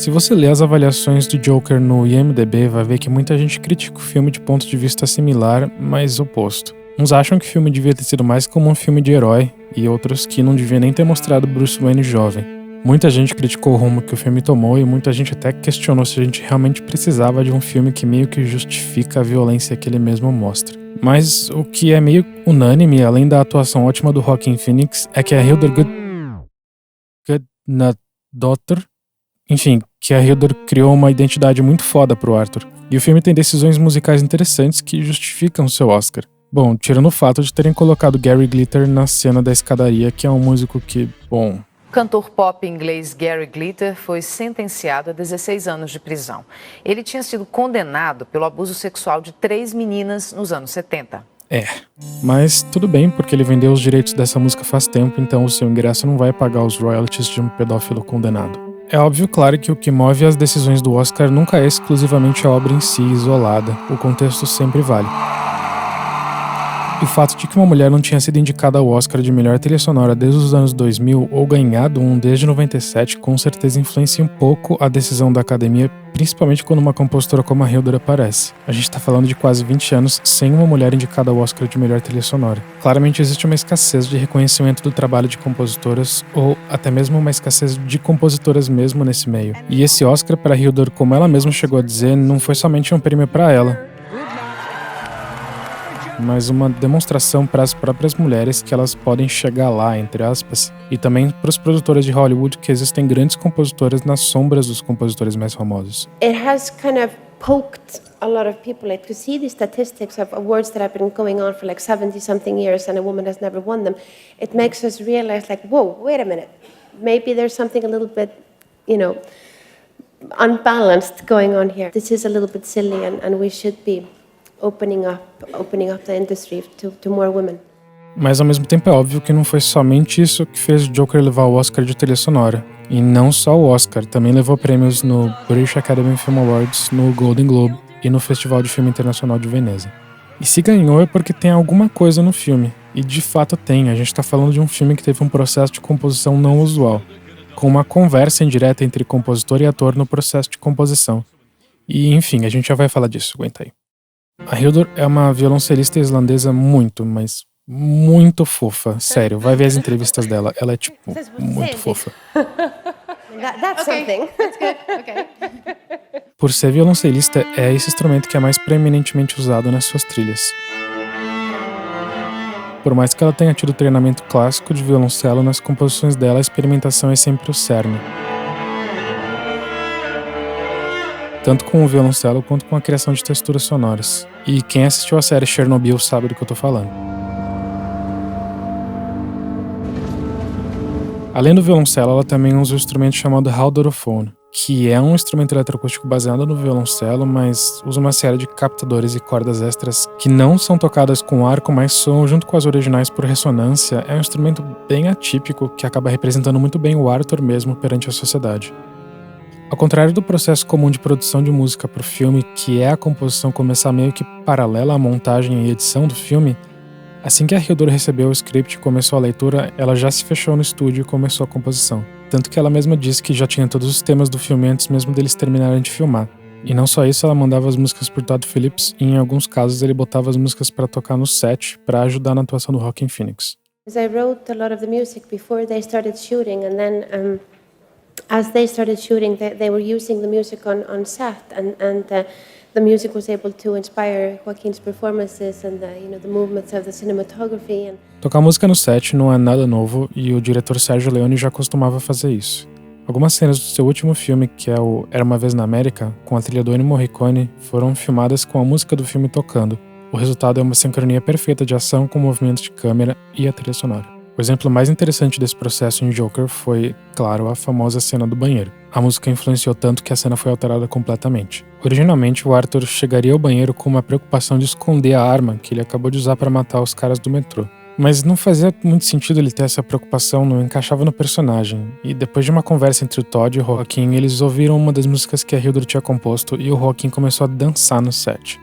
Se você ler as avaliações do Joker no IMDb, vai ver que muita gente critica o filme de ponto de vista similar, mas oposto. Uns acham que o filme devia ter sido mais como um filme de herói, e outros que não devia nem ter mostrado Bruce Wayne jovem. Muita gente criticou o rumo que o filme tomou e muita gente até questionou se a gente realmente precisava de um filme que meio que justifica a violência que ele mesmo mostra. Mas o que é meio unânime, além da atuação ótima do Joaquin Phoenix, é que a Hildur Guðnadóttir, que a Hildur criou uma identidade muito foda pro Arthur. E o filme tem decisões musicais interessantes que justificam seu Oscar. Bom, tirando o fato de terem colocado Gary Glitter na cena da escadaria, que é um músico que, bom... O cantor pop inglês Gary Glitter foi sentenciado a 16 anos de prisão. Ele tinha sido condenado pelo abuso sexual de 3 meninas nos anos 70. Mas tudo bem, porque ele vendeu os direitos dessa música faz tempo, então o seu ingresso não vai pagar os royalties de um pedófilo condenado. É óbvio, claro, que o que move as decisões do Oscar nunca é exclusivamente a obra em si, isolada. O contexto sempre vale. O fato de que uma mulher não tinha sido indicada ao Oscar de melhor trilha sonora desde os anos 2000 ou ganhado um desde 97 com certeza influencia um pouco a decisão da academia, principalmente quando uma compositora como a Hildur aparece. A gente tá falando de quase 20 anos sem uma mulher indicada ao Oscar de melhor trilha sonora. Claramente existe uma escassez de reconhecimento do trabalho de compositoras ou até mesmo uma escassez de compositoras mesmo nesse meio. E esse Oscar para Hildur, como ela mesma chegou a dizer, não foi somente um prêmio para ela, mas uma demonstração para as próprias mulheres que elas podem chegar lá, entre aspas, e também para os produtores de Hollywood que existem grandes compositoras nas sombras dos compositores mais famosos. It has kind of poked a lot of people like to see the statistics of awards that have been going on for like 70-something years and a woman has never won them. It makes us realize like, whoa, wait a minute. Maybe there's something a little bit, unbalanced going on here. This is a little bit silly and we should be opening up the industry to more women. Mas ao mesmo tempo é óbvio que não foi somente isso que fez Joker levar o Oscar de trilha sonora. E não só o Oscar, também levou prêmios no British Academy Film Awards, no Golden Globe e no Festival de Filme Internacional de Veneza. E se ganhou é porque tem alguma coisa no filme. E de fato tem, a gente tá falando de um filme que teve um processo de composição não usual, com uma conversa indireta entre compositor e ator no processo de composição. E enfim, a gente já vai falar disso, aguenta aí. A Hildur é uma violoncelista islandesa muito, mas muito fofa. Sério, vai ver as entrevistas dela. Ela é, muito fofa. That's something. Okay. Por ser violoncelista, é esse instrumento que é mais preeminentemente usado nas suas trilhas. Por mais que ela tenha tido treinamento clássico de violoncelo, nas composições dela a experimentação é sempre o cerne. Tanto com o violoncelo quanto com a criação de texturas sonoras. E quem assistiu a série Chernobyl sabe do que eu tô falando. Além do violoncelo, ela também usa um instrumento chamado Haldorofone, que é um instrumento eletroacústico baseado no violoncelo, mas usa uma série de captadores e cordas extras que não são tocadas com arco, mas soam junto com as originais por ressonância. É um instrumento bem atípico que acaba representando muito bem o Arthur mesmo perante a sociedade. Ao contrário do processo comum de produção de música para o filme, que é a composição começar meio que paralela à montagem e edição do filme, assim que a Hildur recebeu o script e começou a leitura, ela já se fechou no estúdio e começou a composição. Tanto que ela mesma disse que já tinha todos os temas do filme antes mesmo deles terminarem de filmar. E não só isso, ela mandava as músicas por Todd Phillips e em alguns casos ele botava as músicas para tocar no set para ajudar na atuação do Joaquin Phoenix. I wrote a lot of the music before they started shooting and then as they started shooting, they were using the music on set, and the music was able to inspire Joaquin's performances and the movements of the cinematography. Tocar música no set não é nada novo e o diretor Sergio Leone já costumava fazer isso. Algumas cenas do seu último filme, que é o Era Uma Vez na América, com a trilha do Ennio Morricone, foram filmadas com a música do filme tocando. O resultado é uma sincronia perfeita de ação com movimentos de câmera e a trilha sonora. O exemplo mais interessante desse processo em Joker foi, claro, a famosa cena do banheiro. A música influenciou tanto que a cena foi alterada completamente. Originalmente, o Arthur chegaria ao banheiro com uma preocupação de esconder a arma que ele acabou de usar para matar os caras do metrô. Mas não fazia muito sentido ele ter essa preocupação, não encaixava no personagem. E depois de uma conversa entre o Todd e o Joaquin, eles ouviram uma das músicas que a Hildur tinha composto e o Joaquin começou a dançar no set.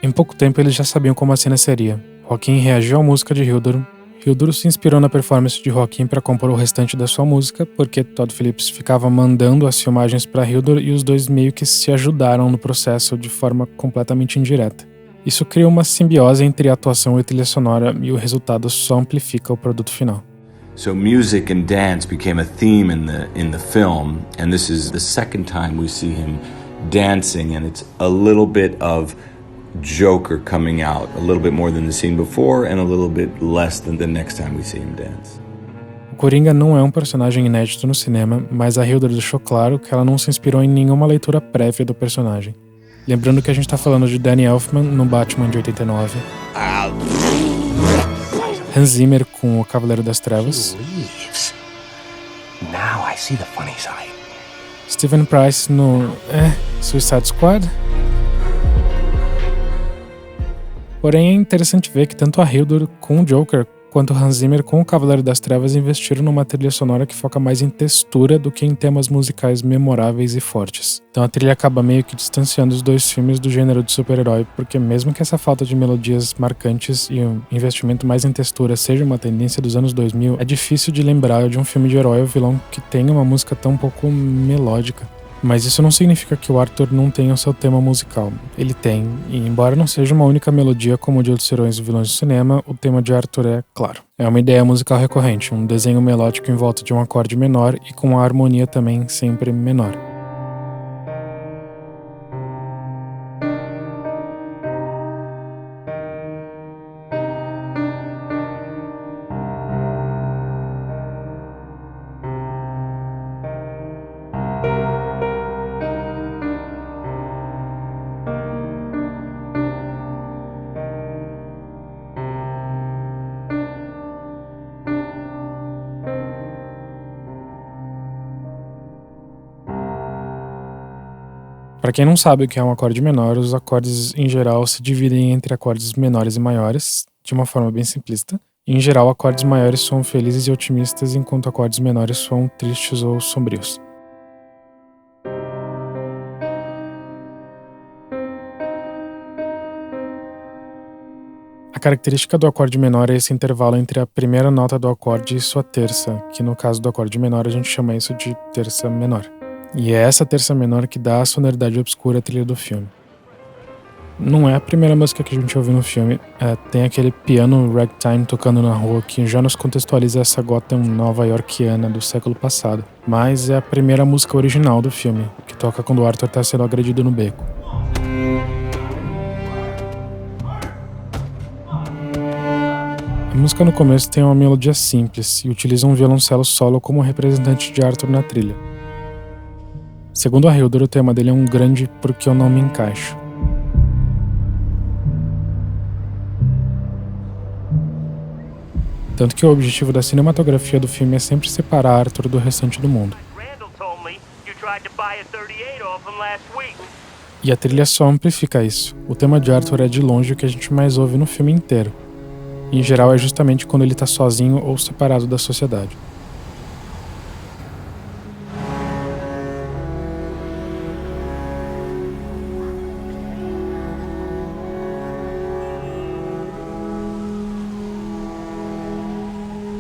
Em pouco tempo eles já sabiam como a cena seria. Joaquin reagiu à música de Hildur Hildur se inspirou na performance de Joaquim para compor o restante da sua música, porque Todd Phillips ficava mandando as filmagens para Hildur e os dois meio que se ajudaram no processo de forma completamente indireta. Isso cria uma simbiose entre a atuação e a trilha sonora e o resultado só amplifica o produto final. So music and dance became a theme in the film, and this is the second time we see him dancing, and it's a little bit of Joker coming out, a little bit more than the scene before and a little bit less than the next time we see him dance. O Coringa não é um personagem inédito no cinema, mas a Hildur deixou claro que ela não se inspirou em nenhuma leitura prévia do personagem. Lembrando que a gente tá falando de Danny Elfman no Batman de 89, Hans Zimmer com O Cavaleiro das Trevas, Now I see the funny side. Steven Price no Suicide Squad. Porém, é interessante ver que tanto a Hildur com o Joker quanto Hans Zimmer com o Cavaleiro das Trevas investiram numa trilha sonora que foca mais em textura do que em temas musicais memoráveis e fortes. Então a trilha acaba meio que distanciando os dois filmes do gênero de super-herói, porque mesmo que essa falta de melodias marcantes e um investimento mais em textura seja uma tendência dos anos 2000, é difícil de lembrar de um filme de herói ou vilão que tenha uma música tão pouco melódica. Mas isso não significa que o Arthur não tenha o seu tema musical. Ele tem, e embora não seja uma única melodia como o de outros heróis e vilões do cinema, o tema de Arthur é, claro, é uma ideia musical recorrente, um desenho melódico em volta de um acorde menor e com a harmonia também sempre menor. Para quem não sabe o que é um acorde menor, os acordes em geral se dividem entre acordes menores e maiores, de uma forma bem simplista. Em geral, acordes maiores soam felizes e otimistas, enquanto acordes menores soam tristes ou sombrios. A característica do acorde menor é esse intervalo entre a primeira nota do acorde e sua terça, que no caso do acorde menor a gente chama isso de terça menor. E é essa terça menor que dá a sonoridade obscura à trilha do filme. Não é a primeira música que a gente ouve no filme, tem aquele piano ragtime tocando na rua que já nos contextualiza essa Gotham nova-iorquiana do século passado, mas é a primeira música original do filme, que toca quando o Arthur está sendo agredido no beco. A música no começo tem uma melodia simples e utiliza um violoncelo solo como representante de Arthur na trilha. Segundo a Hildur, o tema dele é um grande porque eu não me encaixo. Tanto que o objetivo da cinematografia do filme é sempre separar Arthur do restante do mundo. E a trilha só amplifica isso. O tema de Arthur é de longe o que a gente mais ouve no filme inteiro. E, em geral, é justamente quando ele está sozinho ou separado da sociedade.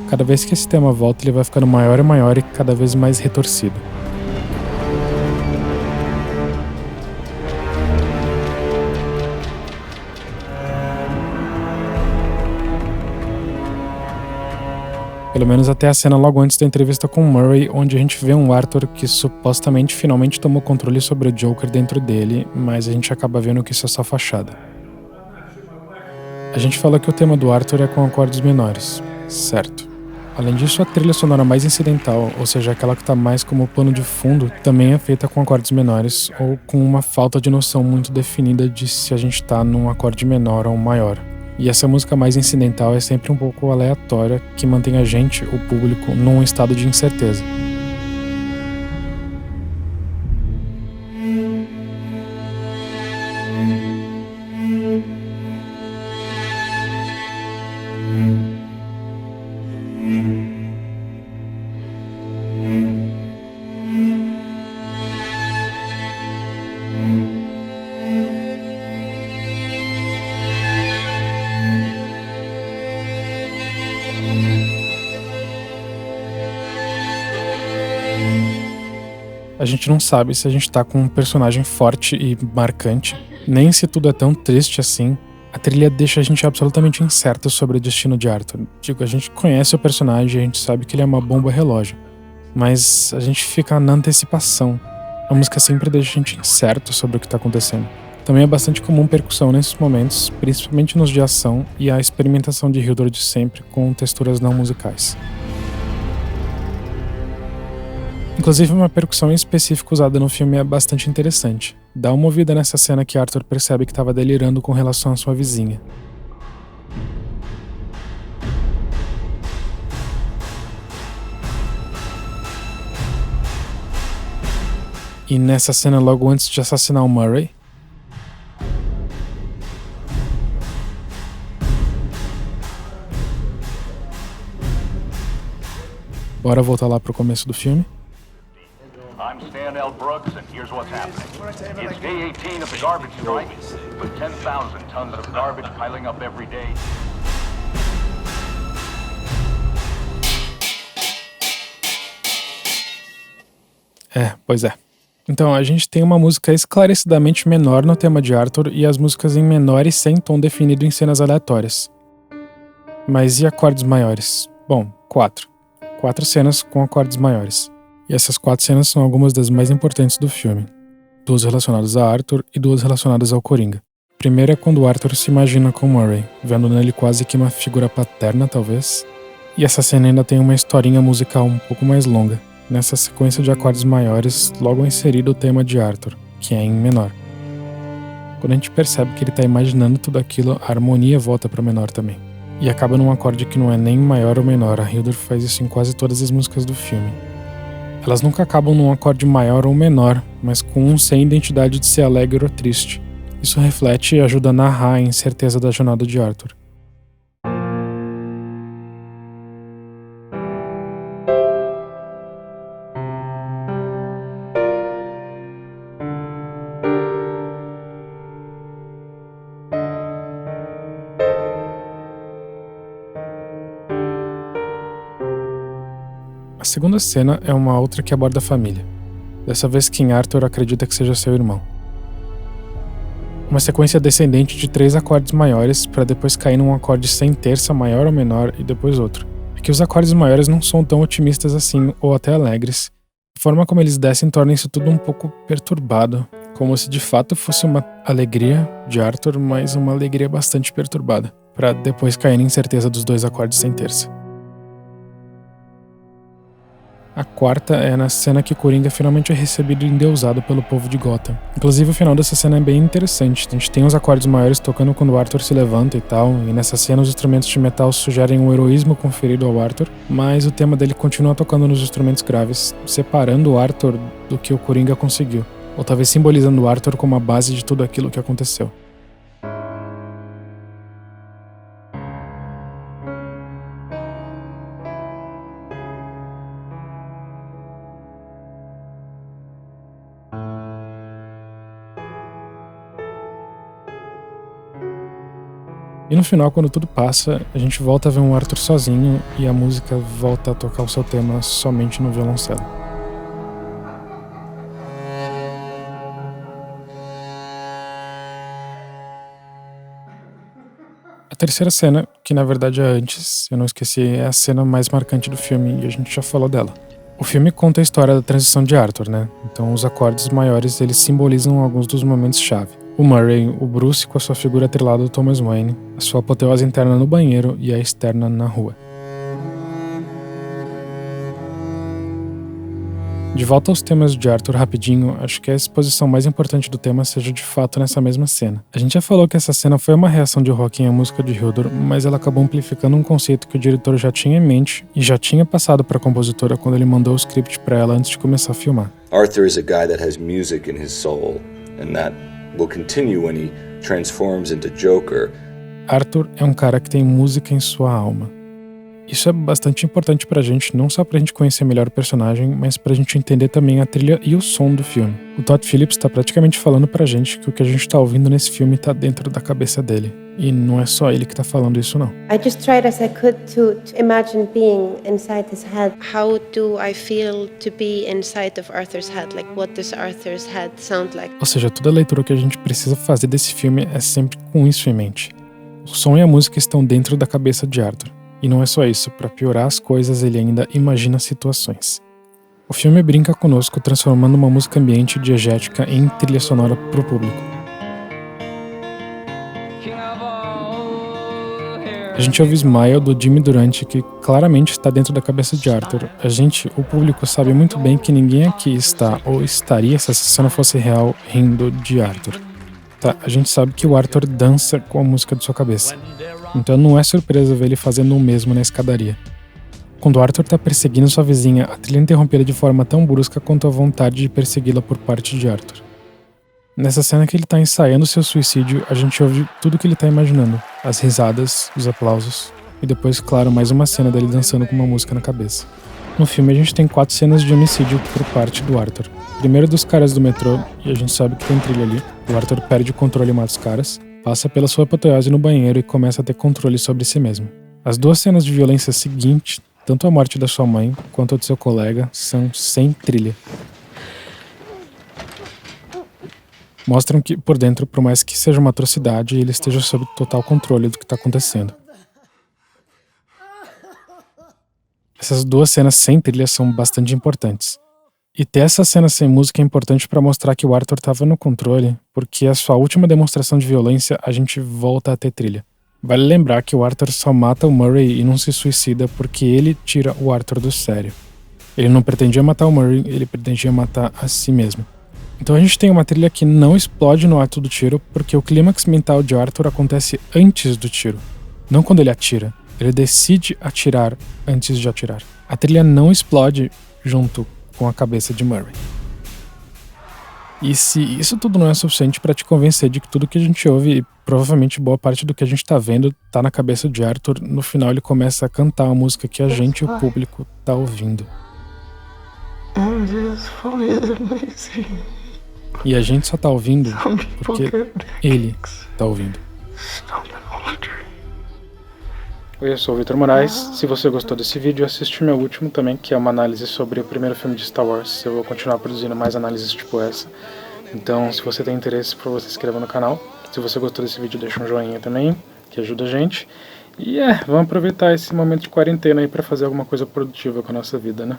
Cada vez que esse tema volta, ele vai ficando maior e maior e cada vez mais retorcido. Pelo menos até a cena logo antes da entrevista com Murray, onde a gente vê um Arthur que supostamente finalmente tomou controle sobre o Joker dentro dele, mas a gente acaba vendo que isso é só fachada. A gente fala que o tema do Arthur é com acordes menores, certo. Além disso, a trilha sonora mais incidental, ou seja, aquela que está mais como plano de fundo, também é feita com acordes menores ou com uma falta de noção muito definida de se a gente está num acorde menor ou maior. E essa música mais incidental é sempre um pouco aleatória, que mantém a gente, o público, num estado de incerteza. A gente não sabe se a gente tá com um personagem forte e marcante, nem se tudo é tão triste assim. A trilha deixa a gente absolutamente incerto sobre o destino de Arthur. Digo, a gente conhece o personagem, a gente sabe que ele é uma bomba relógio, mas a gente fica na antecipação. A música sempre deixa a gente incerto sobre o que tá acontecendo. Também é bastante comum percussão nesses momentos, principalmente nos de ação, e a experimentação de Hildur de sempre com texturas não musicais. Inclusive, uma percussão em específico usada no filme é bastante interessante. Dá uma ouvida nessa cena que Arthur percebe que estava delirando com relação à sua vizinha. E nessa cena, logo antes de assassinar o Murray, bora voltar lá pro começo do filme. I'm Stan L. Brooks, and here's what's happening. It's day 18 of the garbage strike, with 10,000 tons of garbage piling up every day. Pois é. Então, a gente tem uma música esclarecidamente menor no tema de Arthur e as músicas em menor e sem tom definido em cenas aleatórias. Mas e acordes maiores? Bom, 4. 4 cenas com acordes maiores. E essas 4 cenas são algumas das mais importantes do filme. 2 relacionadas a Arthur e 2 relacionadas ao Coringa. A primeira é quando Arthur se imagina com Murray, vendo nele quase que uma figura paterna, talvez. E essa cena ainda tem uma historinha musical um pouco mais longa. Nessa sequência de acordes maiores, logo inserido o tema de Arthur, que é em menor. Quando a gente percebe que ele está imaginando tudo aquilo, a harmonia volta para menor também. E acaba num acorde que não é nem maior ou menor. A Hildur faz isso em quase todas as músicas do filme. Elas nunca acabam num acorde maior ou menor, mas com um sem identidade de ser alegre ou triste. Isso reflete e ajuda a narrar a incerteza da jornada de Arthur. A segunda cena é uma outra que aborda a família. Dessa vez quem Arthur acredita que seja seu irmão. Uma sequência descendente de 3 acordes maiores para depois cair num acorde sem terça maior ou menor e depois outro. É que os acordes maiores não são tão otimistas assim ou até alegres. A forma como eles descem torna isso tudo um pouco perturbado, como se de fato fosse uma alegria de Arthur, mas uma alegria bastante perturbada, para depois cair na incerteza dos 2 acordes sem terça. A quarta é na cena que Coringa finalmente é recebido e endeusado pelo povo de Gotham. Inclusive o final dessa cena é bem interessante. A gente tem os acordes maiores tocando quando o Arthur se levanta e tal, e nessa cena os instrumentos de metal sugerem o heroísmo conferido ao Arthur, mas o tema dele continua tocando nos instrumentos graves, separando o Arthur do que o Coringa conseguiu, ou talvez simbolizando o Arthur como a base de tudo aquilo que aconteceu. E no final, quando tudo passa, a gente volta a ver um Arthur sozinho e a música volta a tocar o seu tema somente no violoncelo. A terceira cena, que na verdade é antes, eu não esqueci, é a cena mais marcante do filme e a gente já falou dela. O filme conta a história da transição de Arthur, né? Então os acordes maiores, eles simbolizam alguns dos momentos-chave. O Murray, o Bruce com a sua figura atrelada ao Thomas Wayne, a sua apoteose interna no banheiro e a externa na rua. De volta aos temas de Arthur rapidinho, acho que a exposição mais importante do tema seja de fato nessa mesma cena. A gente já falou que essa cena foi uma reação de Joaquin à música de Hildur, mas ela acabou amplificando um conceito que o diretor já tinha em mente e já tinha passado para a compositora quando ele mandou o script para ela antes de começar a filmar. Arthur is a guy that has music in his soul, and that will continue when he transforms into Joker. Arthur é um cara que tem música em sua alma. Isso é bastante importante pra gente, não só pra gente conhecer melhor o personagem, mas pra gente entender também a trilha e o som do filme. O Todd Phillips tá praticamente falando pra gente que o que a gente tá ouvindo nesse filme tá dentro da cabeça dele. E não é só ele que tá falando isso, não. I just tried as I could to imagine being inside his head. How do I feel to be inside of Arthur's head? Like, what does Arthur's head sound like? Ou seja, toda a leitura que a gente precisa fazer desse filme é sempre com isso em mente. O som e a música estão dentro da cabeça de Arthur. E não é só isso, para piorar as coisas, ele ainda imagina situações. O filme brinca conosco transformando uma música ambiente diegética em trilha sonora para o público. A gente ouve Smile do Jimmy Durante, que claramente está dentro da cabeça de Arthur. A gente, o público, sabe muito bem que ninguém aqui está ou estaria, se essa cena fosse real, rindo de Arthur. Tá, a gente sabe que o Arthur dança com a música de sua cabeça. Então não é surpresa ver ele fazendo o mesmo na escadaria. Quando Arthur tá perseguindo sua vizinha, a trilha é interrompida de forma tão brusca quanto a vontade de persegui-la por parte de Arthur. Nessa cena que ele tá ensaiando seu suicídio, a gente ouve tudo que ele tá imaginando. As risadas, os aplausos, e depois, claro, mais uma cena dele dançando com uma música na cabeça. No filme a gente tem 4 cenas de homicídio por parte do Arthur. Primeiro dos caras do metrô, e a gente sabe que tem trilha ali. O Arthur perde o controle e mata os caras, passa pela sua apoteose no banheiro e começa a ter controle sobre si mesmo. As 2 cenas de violência seguintes, tanto a morte da sua mãe quanto a de seu colega, são sem trilha. Mostram que, por dentro, por mais que seja uma atrocidade, ele esteja sob total controle do que está acontecendo. Essas 2 cenas sem trilha são bastante importantes. E ter essa cena sem música é importante para mostrar que o Arthur estava no controle, porque a sua última demonstração de violência a gente volta a ter trilha. Vale lembrar que o Arthur só mata o Murray e não se suicida porque ele tira o Arthur do sério. Ele não pretendia matar o Murray, ele pretendia matar a si mesmo. Então a gente tem uma trilha que não explode no ato do tiro, porque o clímax mental de Arthur acontece antes do tiro, não quando ele atira. Ele decide atirar antes de atirar. A trilha não explode junto com a cabeça de Murray. E se isso tudo não é suficiente para te convencer de que tudo que a gente ouve, e provavelmente boa parte do que a gente tá vendo, tá na cabeça de Arthur, no final ele começa a cantar a música que a gente, o público, tá ouvindo. E a gente só tá ouvindo porque ele tá ouvindo. Oi, eu sou o Vitor Moraes. Se você gostou desse vídeo, assiste o meu último também, que é uma análise sobre o primeiro filme de Star Wars. Eu vou continuar produzindo mais análises tipo essa. Então, se você tem interesse, por favor, se inscreva no canal. Se você gostou desse vídeo, deixa um joinha também, que ajuda a gente. E vamos aproveitar esse momento de quarentena aí pra fazer alguma coisa produtiva com a nossa vida, né?